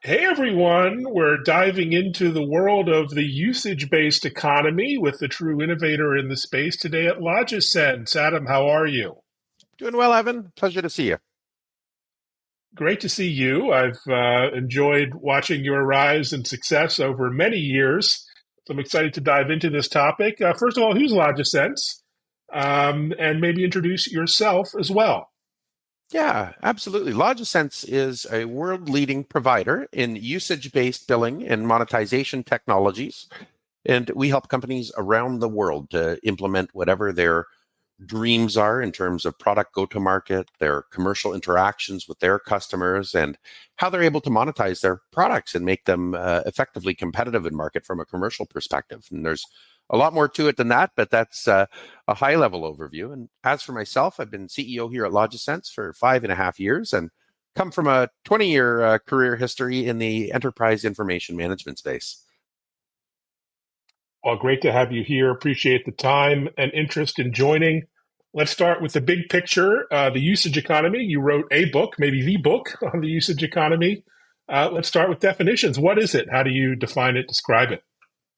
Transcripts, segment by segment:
Hey everyone, we're diving into the world of the usage based economy with the true innovator in the space today at Logisense. Adam, how are you? Doing well, Evan. Pleasure to see you. Great to see you. I've enjoyed watching your rise and success over many years. So I'm excited to dive into this topic. First of all, who's Logisense? And maybe introduce yourself as well. Yeah, absolutely. Logisense is a world-leading provider in usage-based billing and monetization technologies, and we help companies around the world to implement whatever their dreams are in terms of product go-to-market, their commercial interactions with their customers, and how they're able to monetize their products and make them effectively competitive in market from a commercial perspective. And there's a lot more to it than that, but that's a high-level overview. And as for myself, I've been CEO here at Logisense for 5.5 years and come from a 20-year career history in the enterprise information management space. Well, great to have you here. Appreciate the time and interest in joining. Let's start with the big picture, the usage economy. You wrote a book, maybe the book on the usage economy. Let's start with definitions. What is it? How do you define it, describe it?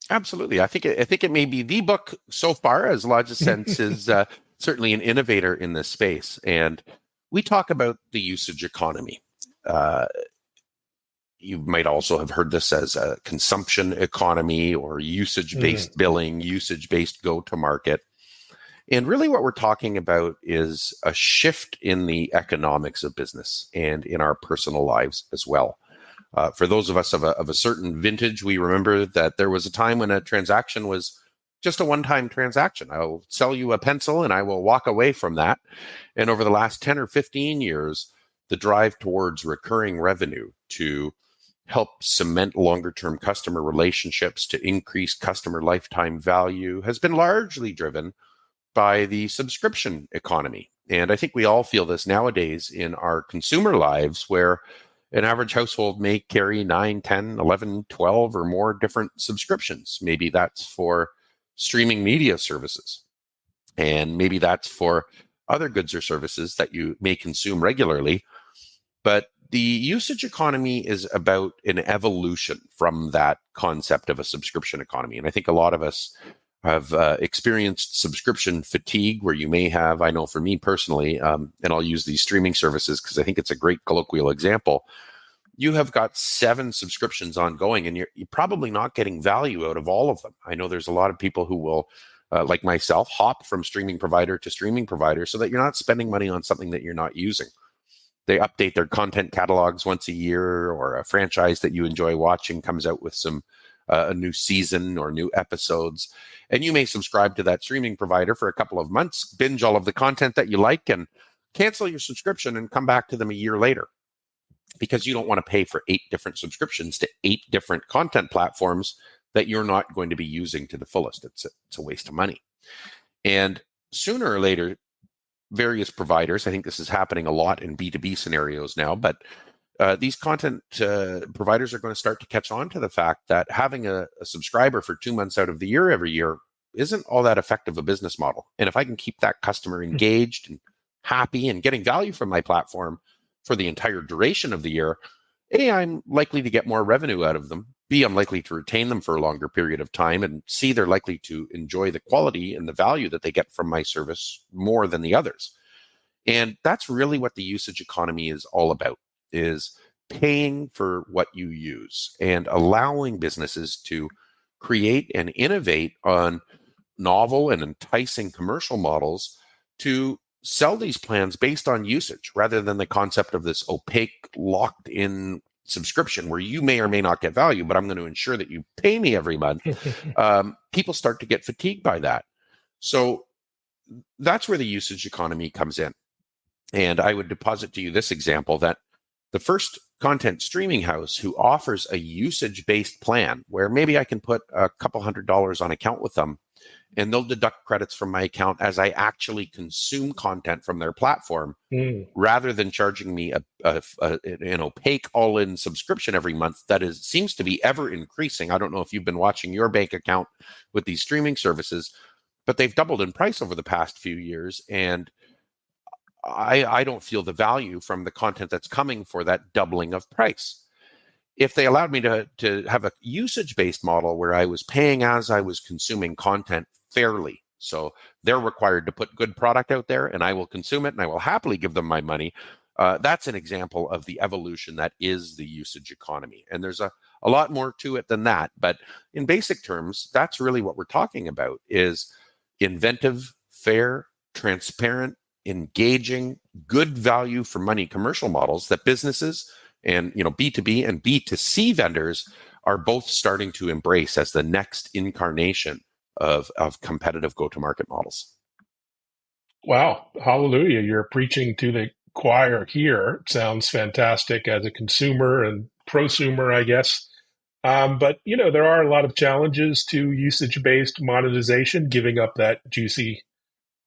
Absolutely. I think it may be the book so far, as Logisense is certainly an innovator in this space. And we talk about the usage economy. Uh, you might also have heard this as a consumption economy or Mm, usage-based billing, usage-based go-to-market. And really, what we're talking about is a shift in the economics of business and in our personal lives as well. For those of us of a certain vintage, we remember that there was a time when a transaction was just a one-time transaction. I'll sell you a pencil and I will walk away from that. And over the last 10 or 15 years, the drive towards recurring revenue to help cement longer-term customer relationships, to increase customer lifetime value, has been largely driven by the subscription economy. And I think we all feel this nowadays in our consumer lives, where an average household may carry 9, 10, 11, 12, or more different subscriptions. Maybe that's for streaming media services, and maybe that's for other goods or services that you may consume regularly. But the usage economy is about an evolution from that concept of a subscription economy. And I think a lot of us have experienced subscription fatigue, where you may have, I know for me personally, and I'll use these streaming services because I think it's a great colloquial example. You have got 7 subscriptions ongoing, and you're probably not getting value out of all of them. I know there's a lot of people who will, like myself, hop from streaming provider to streaming provider so that you're not spending money on something that you're not using. They update their content catalogs once a year, or a franchise that you enjoy watching comes out with some a new season or new episodes. And you may subscribe to that streaming provider for a couple of months, binge all of the content that you like, and cancel your subscription and come back to them a year later, because you don't want to pay for 8 different subscriptions to 8 different content platforms that you're not going to be using to the fullest. It's a waste of money. And sooner or later, various providers, I think this is happening a lot in B2B scenarios now, but these content providers are going to start to catch on to the fact that having a subscriber for 2 months out of the year every year isn't all that effective a business model. And if I can keep that customer engaged and happy and getting value from my platform for the entire duration of the year, A, I'm likely to get more revenue out of them. B, I'm likely to retain them for a longer period of time. And C, they're likely to enjoy the quality and the value that they get from my service more than the others. And that's really what the usage economy is all about, is paying for what you use and allowing businesses to create and innovate on novel and enticing commercial models to sell these plans based on usage, rather than the concept of this opaque, locked in subscription where you may or may not get value, but I'm going to ensure that you pay me every month. People start to get fatigued by that. So that's where the usage economy comes in. And I would deposit to you this example, that the first content streaming house who offers a usage based plan where maybe I can put a couple $100 on account with them, and they'll deduct credits from my account as I actually consume content from their platform, mm. rather than charging me an opaque all-in subscription every month that seems to be ever increasing. I don't know if you've been watching your bank account with these streaming services, but they've doubled in price over the past few years, and I don't feel the value from the content that's coming for that doubling of price. if they allowed me to have a usage-based model where I was paying as I was consuming content fairly. So they're required to put good product out there, and I will consume it, and I will happily give them my money. That's an example of the evolution that is the usage economy. And there's a lot more to it than that. But in basic terms, that's really what we're talking about, is inventive, fair, transparent, engaging, good value for money commercial models that businesses and B2B and B2C vendors are both starting to embrace as the next incarnation of competitive go-to-market models. Wow, hallelujah. You're preaching to the choir here. It sounds fantastic as a consumer and prosumer, I guess. But, there are a lot of challenges to usage-based monetization, giving up that juicy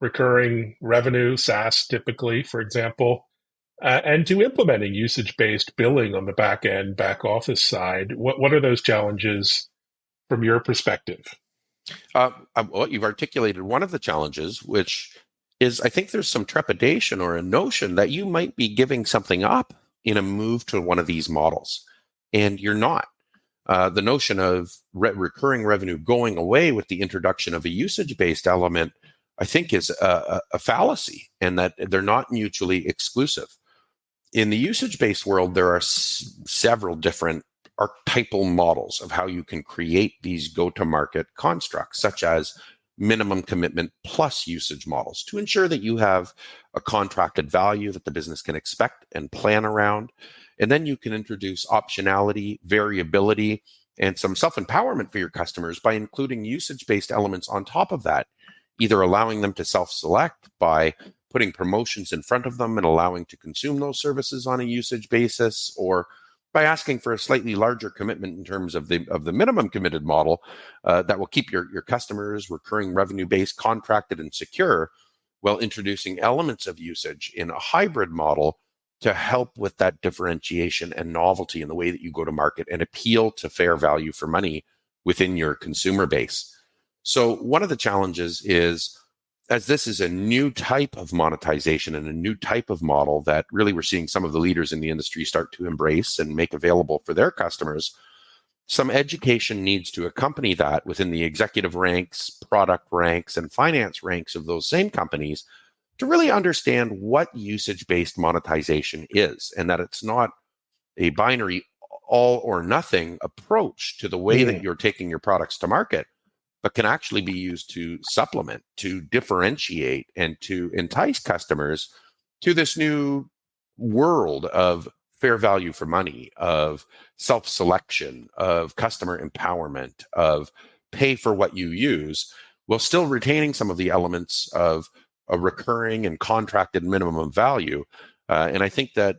recurring revenue, SaaS typically, for example, and to implementing usage-based billing on the back end, back office side. What are those challenges from your perspective? Well, you've articulated one of the challenges, which is I think there's some trepidation or a notion that you might be giving something up in a move to one of these models, and you're not. The notion of recurring revenue going away with the introduction of a usage-based element, I think, is a fallacy, and that they're not mutually exclusive. In the usage-based world, there are several different archetypal models of how you can create these go-to-market constructs, such as minimum commitment plus usage models, to ensure that you have a contracted value that the business can expect and plan around. And then you can introduce optionality, variability, and some self-empowerment for your customers by including usage-based elements on top of that, either allowing them to self-select by putting promotions in front of them and allowing to consume those services on a usage basis, or by asking for a slightly larger commitment in terms of the minimum committed model that will keep your customers recurring revenue base contracted and secure, while introducing elements of usage in a hybrid model to help with that differentiation and novelty in the way that you go to market and appeal to fair value for money within your consumer base. So one of the challenges is, as this is a new type of monetization and a new type of model that really we're seeing some of the leaders in the industry start to embrace and make available for their customers, some education needs to accompany that within the executive ranks, product ranks, and finance ranks of those same companies to really understand what usage-based monetization is, and that it's not a binary all or nothing approach to the way that you're taking your products to market, but can actually be used to supplement, to differentiate, and to entice customers to this new world of fair value for money, of self-selection, of customer empowerment, of pay for what you use, while still retaining some of the elements of a recurring and contracted minimum value. And I think that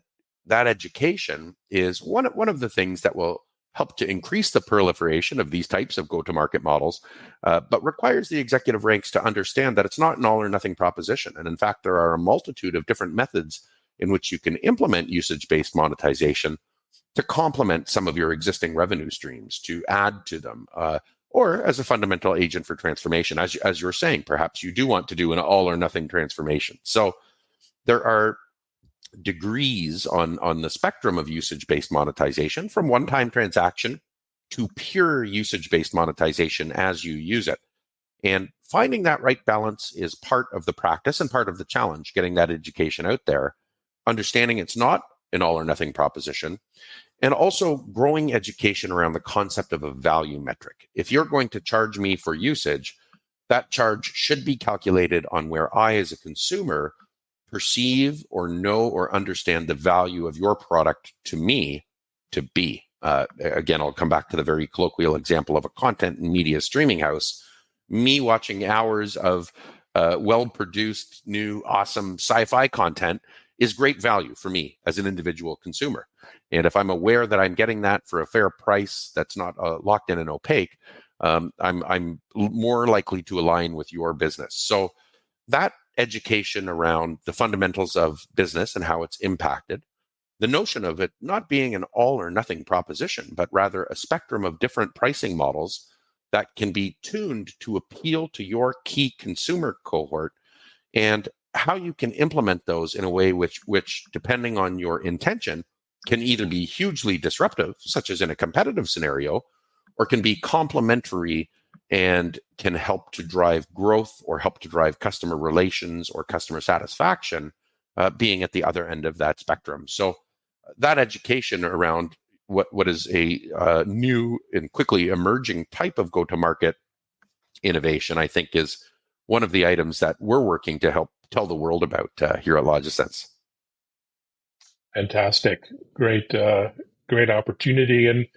education is one of the things that will help to increase the proliferation of these types of go-to-market models, but requires the executive ranks to understand that it's not an all or nothing proposition. And in fact, there are a multitude of different methods in which you can implement usage-based monetization to complement some of your existing revenue streams, to add to them, or as a fundamental agent for transformation. As you're saying, perhaps you do want to do an all or nothing transformation. So there are degrees on the spectrum of usage-based monetization, from one-time transaction to pure usage-based monetization as you use it. And finding that right balance is part of the practice and part of the challenge, getting that education out there, understanding it's not an all or nothing proposition, and also growing education around the concept of a value metric. If you're going to charge me for usage, that charge should be calculated on where I, as a consumer, perceive or know or understand the value of your product to me to be. Again, I'll come back to the very colloquial example of a content and media streaming house. Me watching hours of well-produced, new, awesome sci-fi content is great value for me as an individual consumer. And if I'm aware that I'm getting that for a fair price that's not locked in and opaque, I'm more likely to align with your business. So that education around the fundamentals of business and how it's impacted, the notion of it not being an all or nothing proposition, but rather a spectrum of different pricing models that can be tuned to appeal to your key consumer cohort, and how you can implement those in a way which depending on your intention, can either be hugely disruptive, such as in a competitive scenario, or can be complementary and can help to drive growth or help to drive customer relations or customer satisfaction, being at the other end of that spectrum. So that education around what is a new and quickly emerging type of go-to-market innovation, I think, is one of the items that we're working to help tell the world about here at Logisense. Fantastic. Great opportunity. And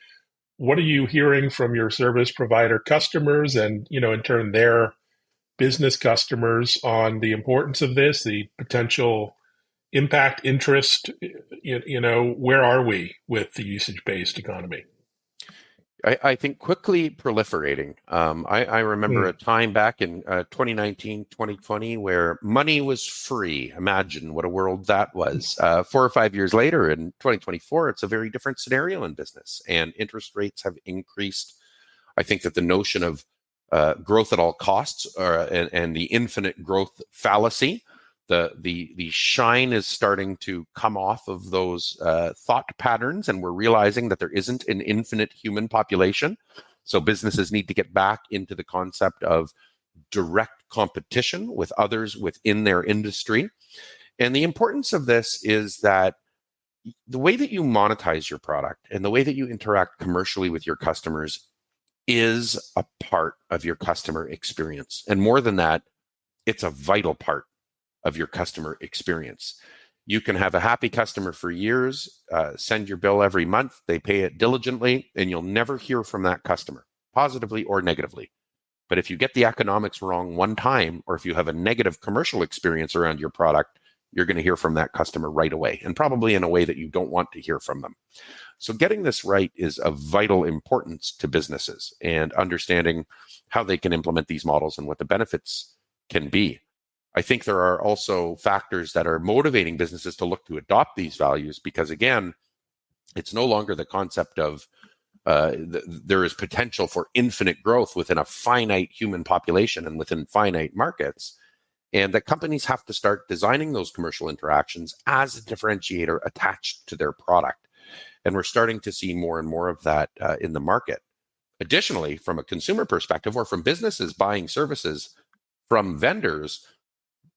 what are you hearing from your service provider customers and, in turn, their business customers on the importance of this, the potential impact, interest? Where are we with the usage-based economy? I think quickly proliferating. I remember a time back in 2019, 2020, where money was free. Imagine what a world that was. 4 or 5 years later, in 2024, it's a very different scenario in business, and interest rates have increased. I think that the notion of growth at all costs and the infinite growth fallacy, the shine is starting to come off of those thought patterns, and we're realizing that there isn't an infinite human population. So businesses need to get back into the concept of direct competition with others within their industry. And the importance of this is that the way that you monetize your product and the way that you interact commercially with your customers is a part of your customer experience. And more than that, it's a vital part of your customer experience. You can have a happy customer for years, send your bill every month, they pay it diligently, and you'll never hear from that customer, positively or negatively. But if you get the economics wrong one time, or if you have a negative commercial experience around your product, you're going to hear from that customer right away, and probably in a way that you don't want to hear from them. So getting this right is of vital importance to businesses, and understanding how they can implement these models and what the benefits can be. I think there are also factors that are motivating businesses to look to adopt these values, because again, it's no longer the concept of there is potential for infinite growth within a finite human population and within finite markets, and that companies have to start designing those commercial interactions as a differentiator attached to their product. And we're starting to see more and more of that in the market. Additionally, from a consumer perspective, or from businesses buying services from vendors,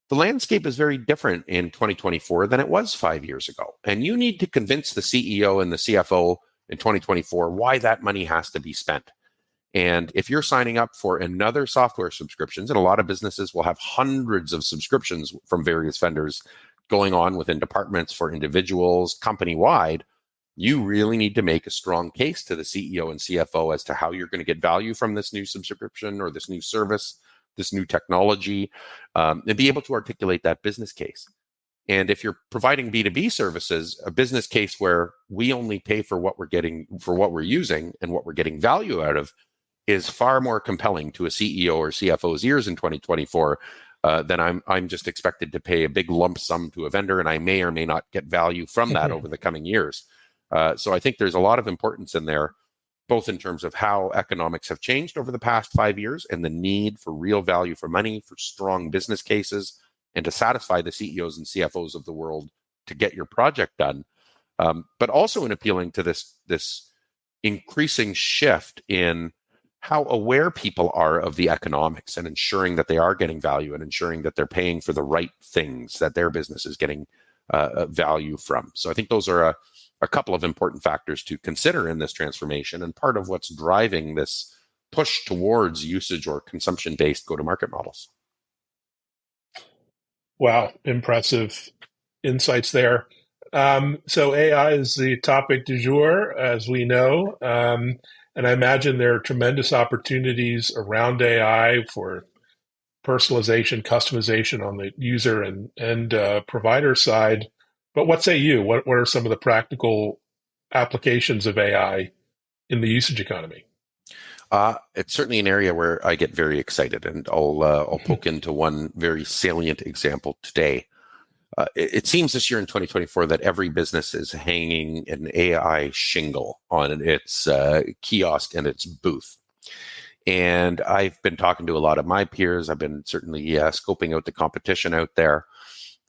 the landscape is very different in 2024 than it was 5 years ago. And you need to convince the CEO and the CFO in 2024 why that money has to be spent. And if you're signing up for another software subscriptions, and a lot of businesses will have hundreds of subscriptions from various vendors going on within departments for individuals, company-wide, you really need to make a strong case to the CEO and CFO as to how you're going to get value from this new subscription or this new service, this new technology, and be able to articulate that business case. And if you're providing B2B services, a business case where we only pay for what we're getting, for what we're using and what we're getting value out of, is far more compelling to a CEO or CFO's ears in 2024 than I'm just expected to pay a big lump sum to a vendor, and I may or may not get value from that over the coming years. So I think there's a lot of importance in there, both in terms of how economics have changed over the past 5 years and the need for real value for money, for strong business cases, and to satisfy the CEOs and CFOs of the world to get your project done. But also in appealing to this increasing shift in how aware people are of the economics, and ensuring that they are getting value, and ensuring that they're paying for the right things that their business is getting value from. So I think those are a couple of important factors to consider in this transformation, and part of what's driving this push towards usage or consumption-based go-to-market models. Wow, impressive insights there. So AI is the topic du jour, as we know, and I imagine there are tremendous opportunities around AI for personalization, customization on the user and provider side. But what say you? What are some of the practical applications of AI in the usage economy? It's certainly an area where I get very excited, and I'll poke into one very salient example today. It seems this year in 2024 that every business is hanging an AI shingle on its kiosk and its booth. And I've been talking to a lot of my peers. I've been certainly scoping out the competition out there.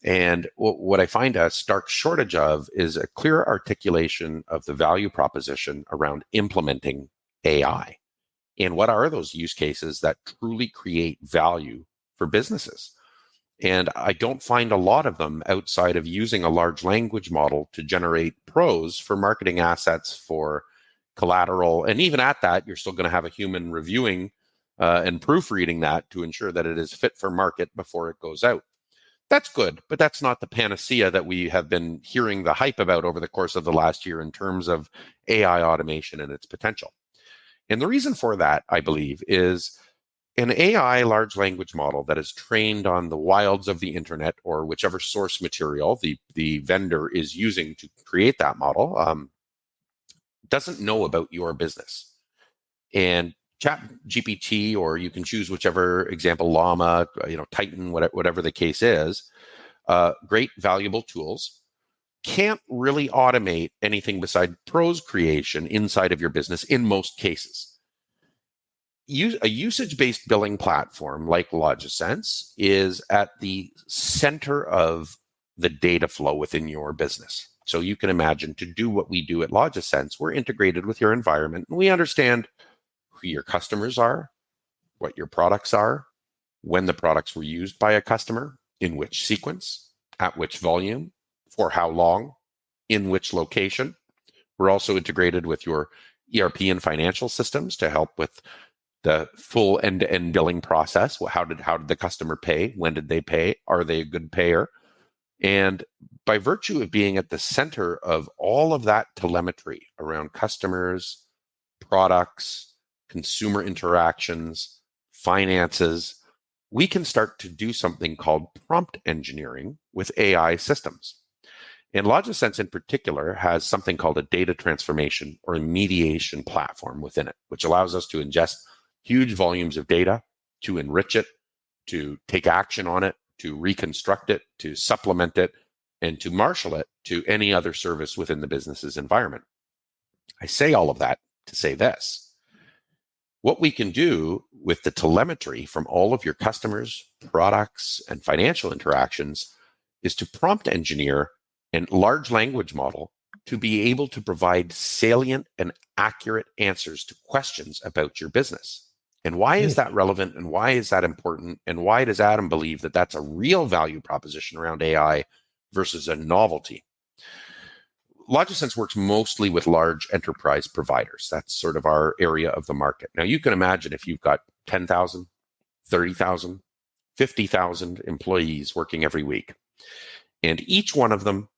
And what I find a stark shortage of is a clear articulation of the value proposition around implementing AI. And what are those use cases that truly create value for businesses? And I don't find a lot of them outside of using a large language model to generate pros for marketing assets, for collateral. And even at that, you're still going to have a human reviewing and proofreading that to ensure that it is fit for market before it goes out. That's good, but that's not the panacea that we have been hearing the hype about over the course of the last year in terms of AI automation and its potential. And the reason for that, I believe, is an AI large language model that is trained on the wilds of the internet or whichever source material the vendor is using to create that model doesn't know about your business. And Chat GPT, or you can choose whichever example, Llama, Titan, whatever the case is, great, valuable tools, can't really automate anything beside prose creation inside of your business in most cases. A usage-based billing platform like Logisense is at the center of the data flow within your business. So you can imagine, to do what we do at Logisense, we're integrated with your environment, and we understand who your customers are, what your products are, when the products were used by a customer, in which sequence, at which volume, for how long, in which location. We're also integrated with your ERP and financial systems to help with the full end-to-end billing process. How did the customer pay? When did they pay? Are they a good payer? And by virtue of being at the center of all of that telemetry around customers, products, consumer interactions, finances, we can start to do something called prompt engineering with AI systems. And Logisense in particular has something called a data transformation or a mediation platform within it, which allows us to ingest huge volumes of data, to enrich it, to take action on it, to reconstruct it, to supplement it, and to marshal it to any other service within the business's environment. I say all of that to say this. What we can do with the telemetry from all of your customers, products, and financial interactions is to prompt engineer a large language model to be able to provide salient and accurate answers to questions about your business. And why is that relevant? And why is that important? And why does Adam believe that that's a real value proposition around AI versus a novelty? Logisense works mostly with large enterprise providers. That's sort of our area of the market. Now, you can imagine if you've got 10,000, 30,000, 50,000 employees working every week, and each one of them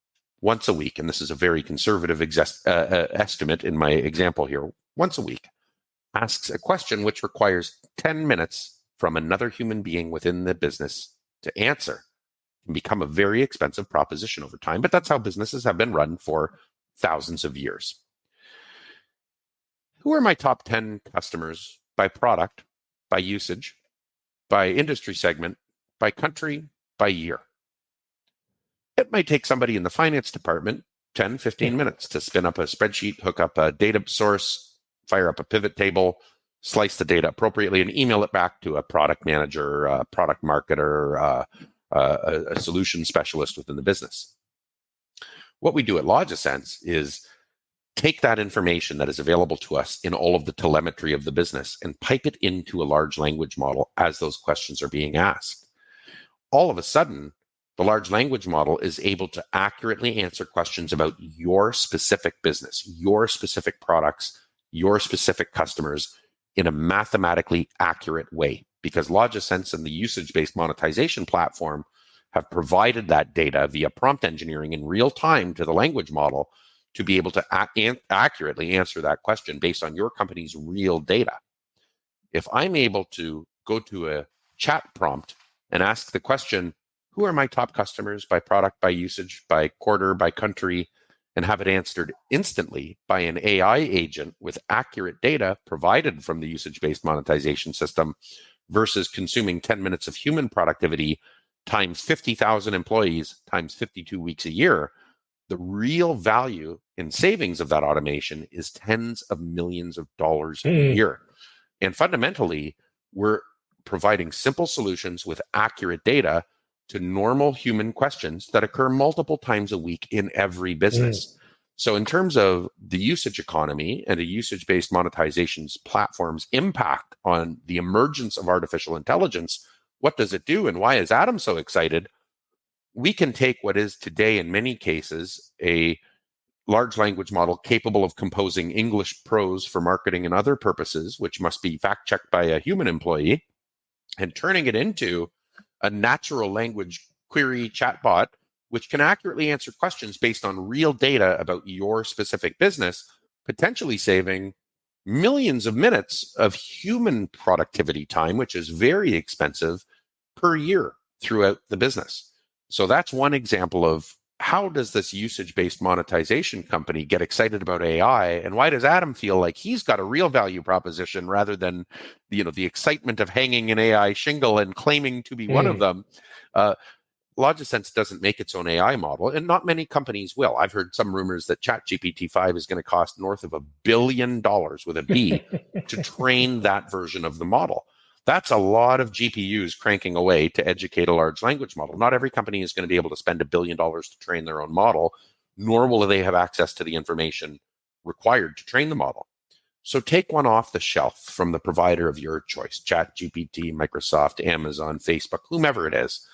once a week, and this is a very conservative estimate in my example here, once a week, asks a question which requires 10 minutes from another human being within the business to answer, can become a very expensive proposition over time, but that's how businesses have been run for thousands of years. Who are my top 10 customers by product, by usage, by industry segment, by country, by year? It might take somebody in the finance department 10, 15 minutes to spin up a spreadsheet, hook up a data source, fire up a pivot table, slice the data appropriately, and email it back to a product manager, a product marketer, a solution specialist within the business. What we do at Logisense is take that information that is available to us in all of the telemetry of the business and pipe it into a large language model as those questions are being asked. All of a sudden, the large language model is able to accurately answer questions about your specific business, your specific products, your specific customers in a mathematically accurate way, because Logisense and the usage-based monetization platform have provided that data via prompt engineering in real time to the language model to be able to accurately answer that question based on your company's real data. If I'm able to go to a chat prompt and ask the question, who are my top customers by product, by usage, by quarter, by country, and have it answered instantly by an AI agent with accurate data provided from the usage-based monetization system versus consuming 10 minutes of human productivity times 50,000 employees times 52 weeks a year, the real value in savings of that automation is tens of millions of dollars a year. And fundamentally, we're providing simple solutions with accurate data to normal human questions that occur multiple times a week in every business. So in terms of the usage economy and a usage-based monetizations platform's impact on the emergence of artificial intelligence, what does it do and why is Adam so excited? We can take what is today, in many cases, a large language model capable of composing English prose for marketing and other purposes, which must be fact-checked by a human employee, and turning it into a natural language query chatbot, which can accurately answer questions based on real data about your specific business, potentially saving millions of minutes of human productivity time, which is very expensive per year throughout the business. So that's one example of how does this usage-based monetization company get excited about AI, and why does Adam feel like he's got a real value proposition rather than the excitement of hanging an AI shingle and claiming to be one of them? Logisense doesn't make its own AI model, and not many companies will. I've heard some rumors that ChatGPT-5 is going to cost north of $1 billion with a B to train that version of the model. That's a lot of GPUs cranking away to educate a large language model. Not every company is going to be able to spend $1 billion to train their own model, nor will they have access to the information required to train the model. So take one off the shelf from the provider of your choice, ChatGPT, Microsoft, Amazon, Facebook, whomever it is,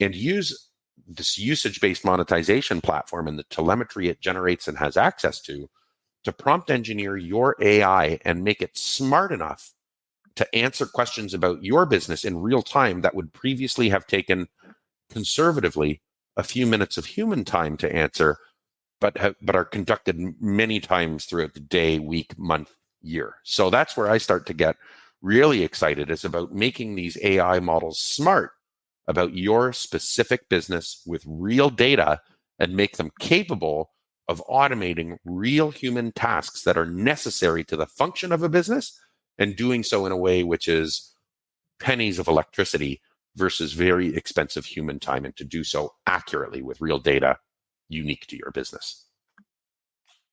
and use this usage-based monetization platform and the telemetry it generates and has access to prompt engineer your AI and make it smart enough to answer questions about your business in real time that would previously have taken conservatively a few minutes of human time to answer, but are conducted many times throughout the day, week, month, year. So that's where I start to get really excited, is about making these AI models smart about your specific business with real data and make them capable of automating real human tasks that are necessary to the function of a business, and doing so in a way which is pennies of electricity versus very expensive human time, and to do so accurately with real data unique to your business.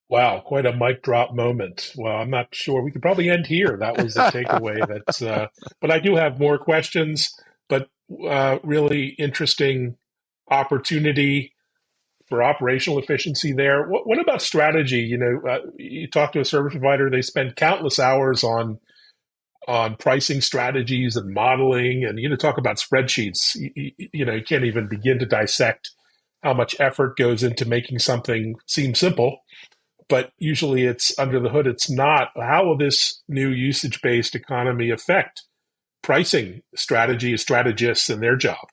Wow, quite a mic drop moment. Well, I'm not sure. We could probably end here. That was the takeaway. But I do have more questions, but really interesting opportunity for operational efficiency there. What about strategy? You talk to a service provider, they spend countless hours on pricing strategies and modeling, and talk about spreadsheets. You can't even begin to dissect how much effort goes into making something seem simple. But usually it's under the hood, it's not. How will this new usage-based economy affect pricing strategy, strategists, and their job?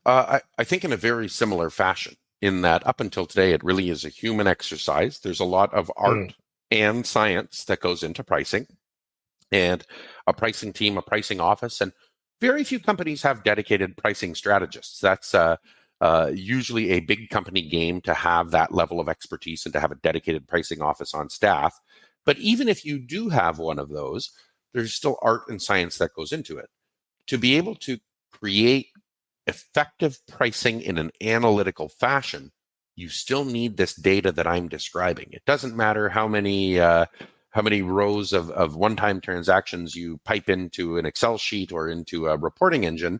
I think in a very similar fashion, in that up until today, it really is a human exercise. There's a lot of art and science that goes into pricing, and a pricing team, a pricing office, and very few companies have dedicated pricing strategists. That's usually a big company game to have that level of expertise and to have a dedicated pricing office on staff. But even if you do have one of those, there's still art and science that goes into it. To be able to create effective pricing in an analytical fashion, you still need this data that I'm describing. It doesn't matter how many rows of one-time transactions you pipe into an Excel sheet or into a reporting engine,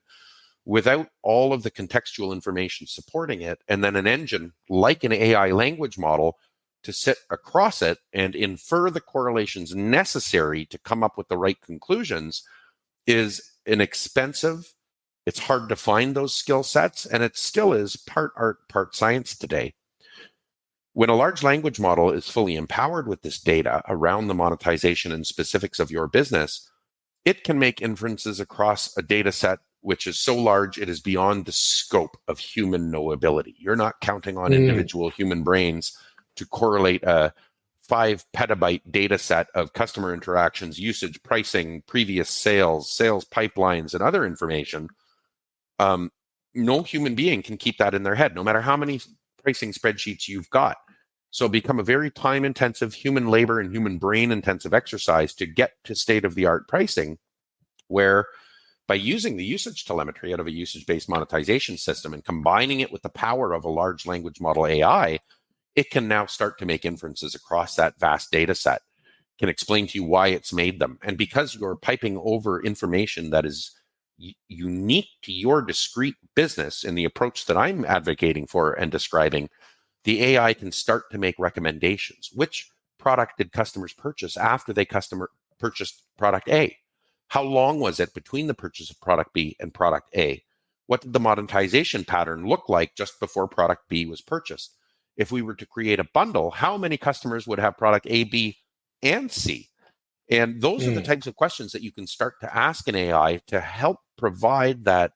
without all of the contextual information supporting it, and then an engine like an AI language model to sit across it and infer the correlations necessary to come up with the right conclusions, is an expensive. It's hard to find those skill sets, and it still is part art, part science today. When a large language model is fully empowered with this data around the monetization and specifics of your business, it can make inferences across a data set which is so large it is beyond the scope of human knowability. You're not counting on individual human brains to correlate a 5 petabyte data set of customer interactions, usage, pricing, previous sales pipelines, and other information. No human being can keep that in their head, no matter how many pricing spreadsheets you've got. So become a very time-intensive, human labor and human brain-intensive exercise to get to state-of-the-art pricing, where by using the usage telemetry out of a usage-based monetization system and combining it with the power of a large language model AI, it can now start to make inferences across that vast data set, can explain to you why it's made them. And because you're piping over information that is unique to your discrete business in the approach that I'm advocating for and describing, the AI can start to make recommendations. Which product did customers purchase after they purchased product A? How long was it between the purchase of product B and product A? What did the monetization pattern look like just before product B was purchased? If we were to create a bundle, how many customers would have product A, B, and C? And those are the Mm. types of questions that you can start to ask an AI to help provide that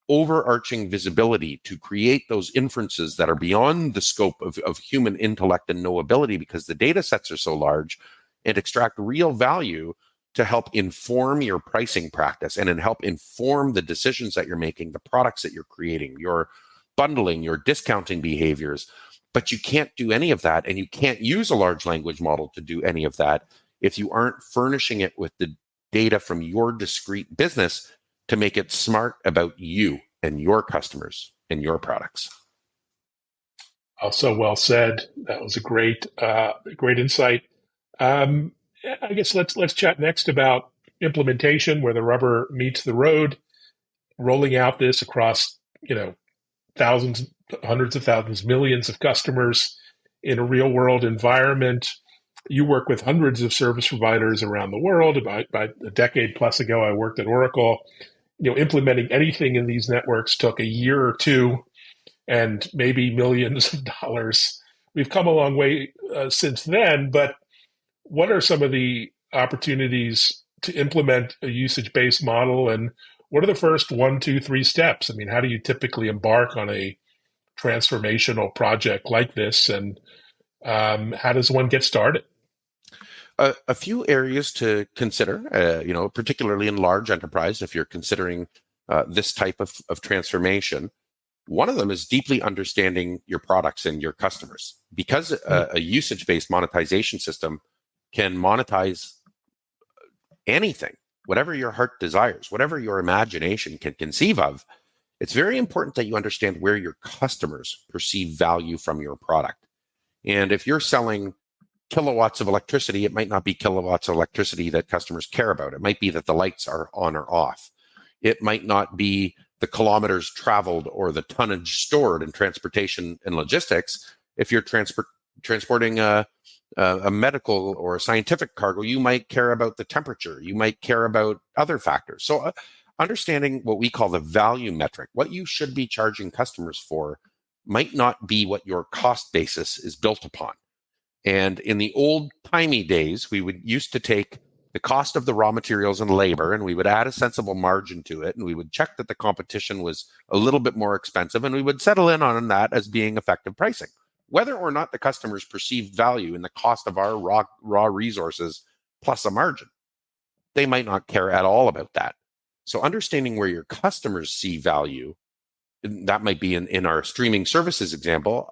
overarching visibility, to create those inferences that are beyond the scope of human intellect and knowability, because the data sets are so large, and extract real value to help inform your pricing practice and then help inform the decisions that you're making, the products that you're creating, your bundling, your discounting behaviors. But you can't do any of that, and you can't use a large language model to do any of that if you aren't furnishing it with the data from your discrete business to make it smart about you and your customers and your products. Also, well said. That was a great insight. I guess let's chat next about implementation, where the rubber meets the road, rolling out this across thousands, hundreds of thousands, millions of customers in a real world environment. You work with hundreds of service providers around the world. About a decade plus ago, I worked at Oracle. Implementing anything in these networks took a year or two and maybe millions of dollars. We've come a long way since then, but what are some of the opportunities to implement a usage-based model, and what are the first one, two, three steps? I mean, how do you typically embark on a transformational project like this, and how does one get started? A few areas to consider, particularly in large enterprise, if you're considering this type of transformation. One of them is deeply understanding your products and your customers, because a usage-based monetization system can monetize anything, whatever your heart desires, whatever your imagination can conceive of. It's very important that you understand where your customers perceive value from your product. And if you're selling kilowatts of electricity, it might not be kilowatts of electricity that customers care about. It might be that the lights are on or off. It might not be the kilometers traveled or the tonnage stored in transportation and logistics. If you're transporting a medical or a scientific cargo, you might care about the temperature. You might care about other factors. So understanding what we call the value metric, what you should be charging customers for, might not be what your cost basis is built upon. And in the old-timey days, we would used to take the cost of the raw materials and labor, and we would add a sensible margin to it, and we would check that the competition was a little bit more expensive, and we would settle in on that as being effective pricing. Whether or not the customers perceived value in the cost of our raw resources plus a margin, they might not care at all about that. So understanding where your customers see value, that might be in our streaming services example.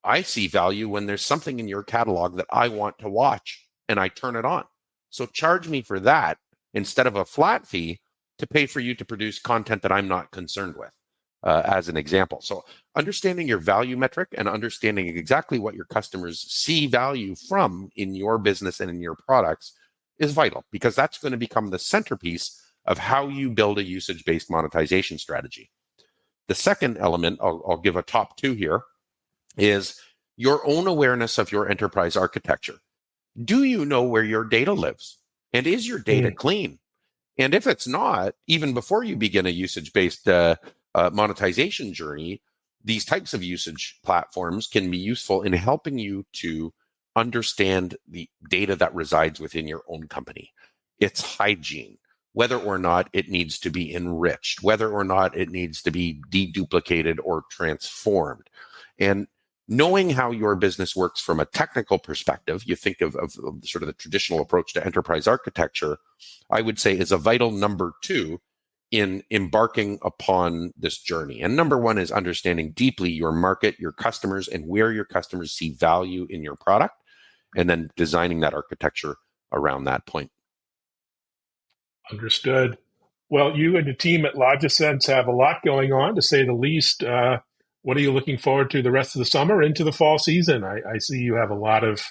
I see value when there's something in your catalog that I want to watch and I turn it on. So charge me for that instead of a flat fee to pay for you to produce content that I'm not concerned with, as an example. So understanding your value metric and understanding exactly what your customers see value from in your business and in your products is vital, because that's going to become the centerpiece of how you build a usage-based monetization strategy. The second element, I'll give a top two here, is your own awareness of your enterprise architecture. Do you know where your data lives? And is your data clean? And if it's not, even before you begin a usage-based monetization journey, these types of usage platforms can be useful in helping you to understand the data that resides within your own company, its hygiene, whether or not it needs to be enriched, whether or not it needs to be deduplicated or transformed. And knowing how your business works from a technical perspective, you think of sort of the traditional approach to enterprise architecture, I would say is a vital number two in embarking upon this journey. And number one is understanding deeply your market, your customers, and where your customers see value in your product, and then designing that architecture around that point. Understood. Well, you and the team at Logisense have a lot going on, to say the least. What are you looking forward to the rest of the summer into the fall season? I see you have a lot of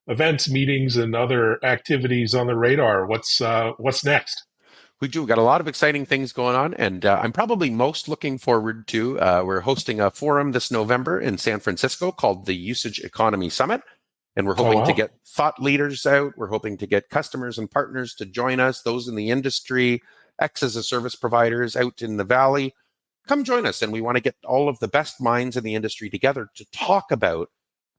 events, meetings, and other activities on the radar. What's next? We do. We've got a lot of exciting things going on, and I'm probably most looking forward to. We're hosting a forum this November in San Francisco called the Usage Economy Summit, and we're Oh, hoping to wow. get thought leaders out. We're hoping to get customers and partners to join us, those in the industry, X as a service providers out in the valley. Come join us, and we want to get all of the best minds in the industry together to talk about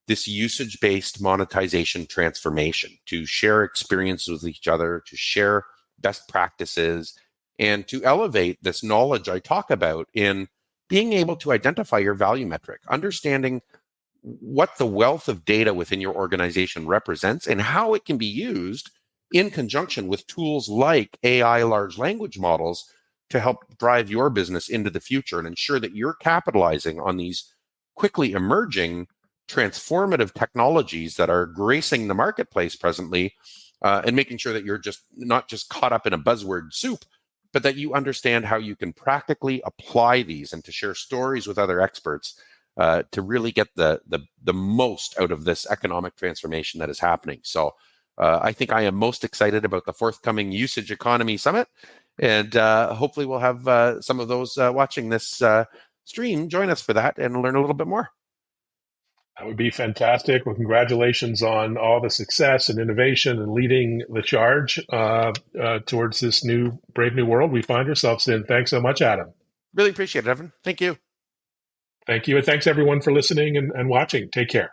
this usage-based monetization transformation, to share experiences with each other, to share best practices, and to elevate this knowledge I talk about in being able to identify your value metric, understanding what the wealth of data within your organization represents and how it can be used in conjunction with tools like AI large language models to help drive your business into the future and ensure that you're capitalizing on these quickly emerging transformative technologies that are gracing the marketplace presently, and making sure that you're just not just caught up in a buzzword soup, but that you understand how you can practically apply these and to share stories with other experts, to really get the most out of this economic transformation that is happening. So I think I am most excited about the forthcoming Usage Economy Summit, and hopefully we'll have some of those watching this stream join us for that and learn a little bit more. That would be fantastic. Well, congratulations on all the success and innovation and leading the charge towards this new, brave new world we find ourselves in. Thanks so much, Adam. Really appreciate it, Evan. Thank you. Thank you. And thanks everyone for listening and watching. Take care.